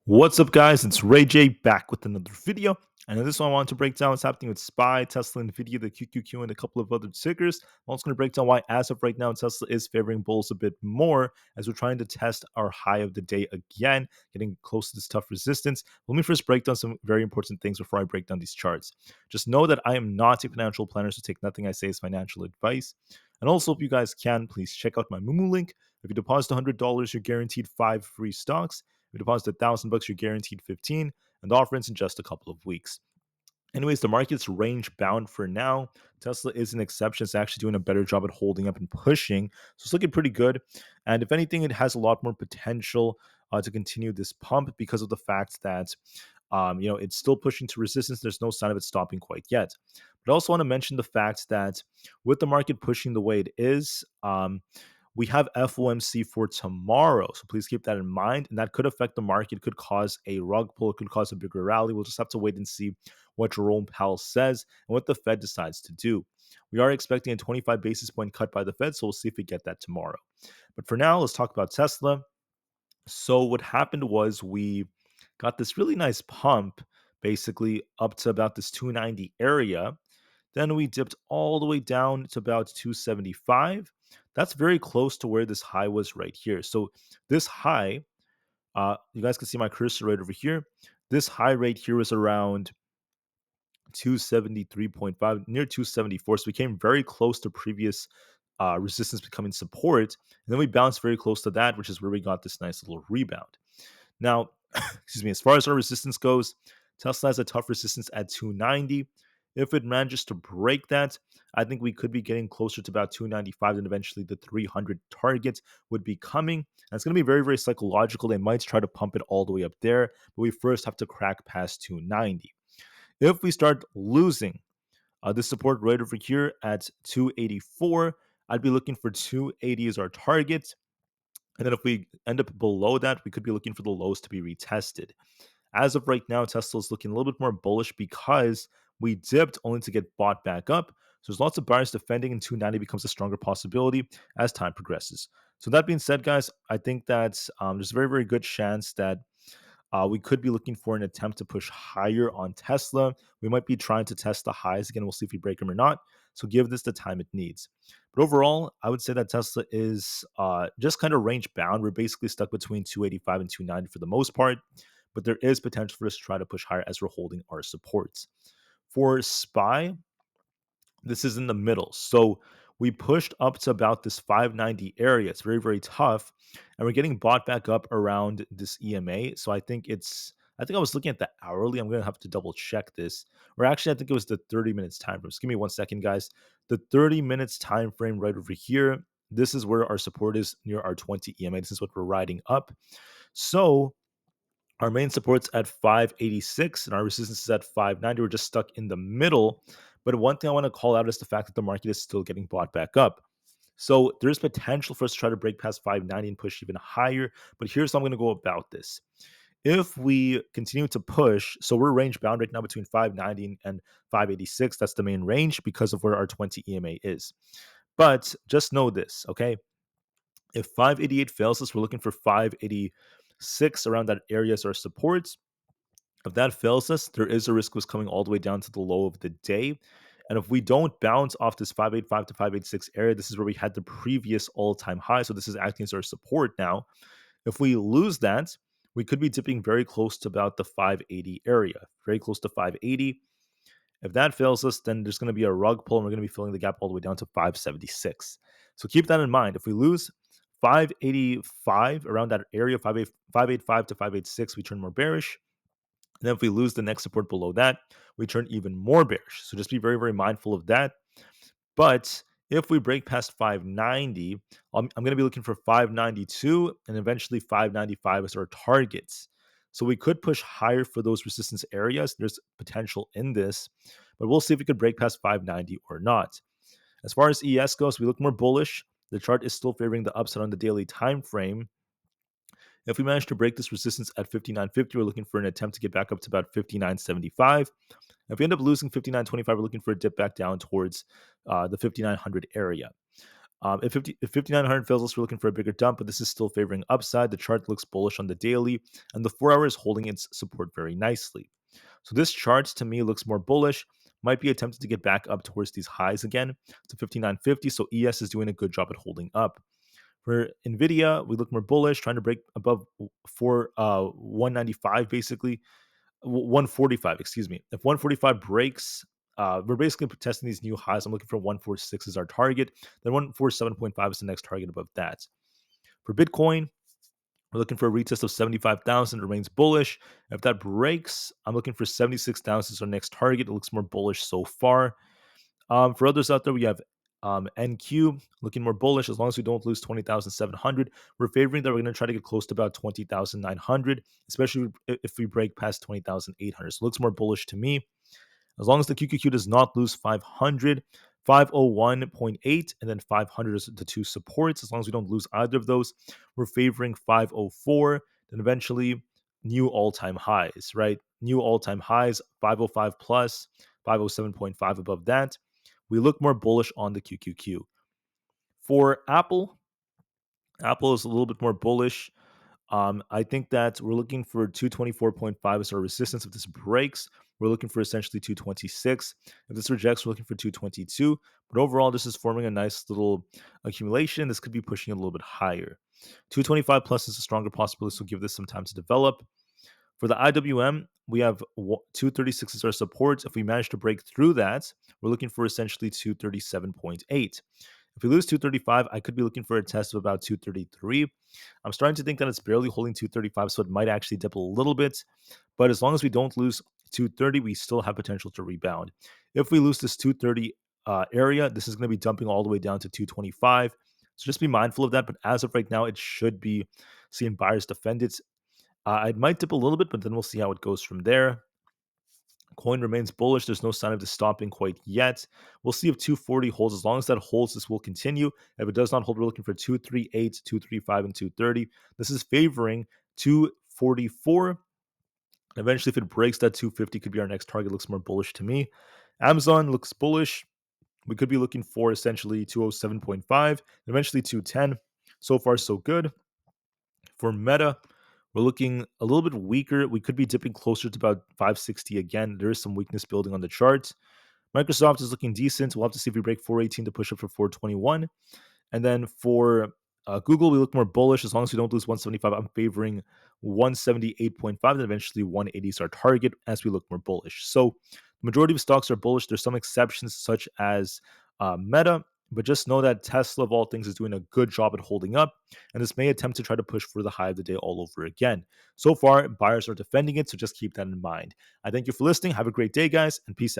What's up, guys? It's Ray J back with another video. And in this one, I want to break down what's happening with SPY, Tesla, Nvidia, the QQQ, and a couple of other tickers. I'm also going to break down why, as of right now, Tesla is favoring bulls a bit more as we're trying to test our high of the day again, getting close to this tough resistance. Let me first break down some very important things before I break down these charts. Just know that I am not a financial planner, so take nothing I say as financial advice. And also, if you guys can, please check out my Moomoo link. If you deposit $100, you're guaranteed 5 free stocks. If you deposit $1,000, you're guaranteed 15, and the offer ends in just a couple of weeks. Anyways, the market's range bound for now. Tesla is an exception. It's actually doing a better job at holding up and pushing. So it's looking pretty good. And if anything, it has a lot more potential to continue this pump because of the fact that it's still pushing to resistance. There's no sign of it stopping quite yet. But I also want to mention the fact that with the market pushing the way it is, we have FOMC for tomorrow. So please keep that in mind. And that could affect the market, could cause a rug pull, it could cause a bigger rally. We'll just have to wait and see what Jerome Powell says and what the Fed decides to do. We are expecting a 25 basis point cut by the Fed, so we'll see if we get that tomorrow. But for now, let's talk about Tesla. So what happened was we got this really nice pump, basically up to about this 290 area. Then we dipped all the way down to about 275. That's very close to where this high was right here. So this high, you guys can see my cursor right over here. This high right here was around 273.5, near 274. So we came very close to previous resistance becoming support. And then we bounced very close to that, which is where we got this nice little rebound. Now, excuse me, as far as our resistance goes, Tesla has a tough resistance at 290. If it manages to break that, I think we could be getting closer to about 295, and eventually the 300 target would be coming. And it's going to be very, very psychological. They might try to pump it all the way up there, but we first have to crack past 290. If we start losing this support right over here at 284, I'd be looking for 280 as our target. And then if we end up below that, we could be looking for the lows to be retested. As of right now, Tesla is looking a little bit more bullish because we dipped only to get bought back up. So there's lots of buyers defending, and 290 becomes a stronger possibility as time progresses. So that being said, guys, I think that there's a very, very good chance that we could be looking for an attempt to push higher on Tesla. We might be trying to test the highs again. We'll see if we break them or not. So give this the time it needs. But overall, I would say that Tesla is just kind of range bound. We're basically stuck between 285 and 290 for the most part, but there is potential for us to try to push higher as we're holding our supports. For SPY, this is in the middle. So we pushed up to about this 590 area. It's very, very tough. And we're getting bought back up around this EMA. So I think I was looking at the hourly. I'm going to have to double check this. Or actually, I think it was the 30 minutes time frame. Just give me 1 second, guys. The 30 minutes time frame right over here. This is where our support is near our 20 EMA. This is what we're riding up. So our main support's at 586 and our resistance is at 590. We're just stuck in the middle. But one thing I want to call out is the fact that the market is still getting bought back up. So there's potential for us to try to break past 590 and push even higher. But here's how I'm going to go about this. If we continue to push, so we're range bound right now between 590 and 586. That's the main range because of where our 20 EMA is. But just know this, okay? If 588 fails us, we're looking for 586 around that area as our supports. If that fails us, there is a risk of us coming all the way down to the low of the day. And if we don't bounce off this 585 to 586 area, this is where we had the previous all-time high. So this is acting as our support now. If we lose that, we could be dipping very close to about the 580 area, very close to 580. If that fails us, then there's going to be a rug pull and we're going to be filling the gap all the way down to 576. So keep that in mind. If we lose 585 around that area, 585 to 586, we turn more bearish. And then if we lose the next support below that, we turn even more bearish. So just be very, very mindful of that. But if we break past 590, I'm going to be looking for 592 and eventually 595 as our targets. So we could push higher for those resistance areas. There's potential in this, but we'll see if we could break past 590 or not. As far as ES goes, we look more bullish. The chart is still favoring the upside on the daily time frame. If we manage to break this resistance at 59.50, we're looking for an attempt to get back up to about 59.75. If we end up losing 59.25, we're looking for a dip back down towards the 5,900 area. If 5,900 fails us, we're looking for a bigger dump, but this is still favoring upside. The chart looks bullish on the daily, and the 4 hour is holding its support very nicely. So this chart to me looks more bullish. Might be attempting to get back up towards these highs again to 5,950. So ES is doing a good job at holding up. For Nvidia, we look more bullish, trying to break above 195 basically. 145, excuse me. If 145 breaks, we're basically testing these new highs. I'm looking for 146 as our target. Then 147.5 is the next target above that. For Bitcoin, we're looking for a retest of 75,000. It remains bullish. If that breaks, I'm looking for 76,000 as our next target. It looks more bullish so far. For others out there, we have NQ looking more bullish as long as we don't lose 20,700. We're favoring that we're going to try to get close to about 20,900, especially if we break past 20,800. So it looks more bullish to me. As long as the QQQ does not lose 500, 501.8, and then 500 is the two supports. As long as we don't lose either of those, we're favoring 504, then eventually new all-time highs, right? New all-time highs, 505 plus, 507.5 above that. We look more bullish on the QQQ. For Aapl is a little bit more bullish. I think that we're looking for 224.5 as our resistance. If this breaks, we're looking for essentially 226. If this rejects, we're looking for 222. But overall, this is forming a nice little accumulation. This could be pushing a little bit higher. 225 plus is a stronger possibility, so give this some time to develop. For the IWM, we have 236 as our support. If we manage to break through that, we're looking for essentially 237.8. If we lose 235, I could be looking for a test of about 233. I'm starting to think that it's barely holding 235, so it might actually dip a little bit. But as long as we don't lose 230, we still have potential to rebound. If we lose this 230 area, this is going to be dumping all the way down to 225. So just be mindful of that. But as of right now, it should be seeing buyers defend it. It might dip a little bit, but then we'll see how it goes from there. Coin remains bullish. There's no sign of this stopping quite yet. We'll see if 240 holds. As long as that holds, this will continue. If it does not hold, we're looking for 238, 235, and 230. This is favoring 244. Eventually, if it breaks that 250, could be our next target. Looks more bullish to me. Amazon looks bullish. We could be looking for essentially 207.5, eventually 210. So far, so good. For Meta, we're looking a little bit weaker. We could be dipping closer to about 560 again. There is some weakness building on the chart. Microsoft is looking decent. We'll have to see if we break 418 to push up for 421. And then for Google, we look more bullish. As long as we don't lose 175, I'm favoring 178.5, and eventually 180 is our target as we look more bullish. So the majority of stocks are bullish. There's some exceptions such as Meta, but just know that Tesla, of all things, is doing a good job at holding up, and this may attempt to try to push for the high of the day all over again. So far, buyers are defending it, so just keep that in mind. I thank you for listening. Have a great day, guys, and peace out.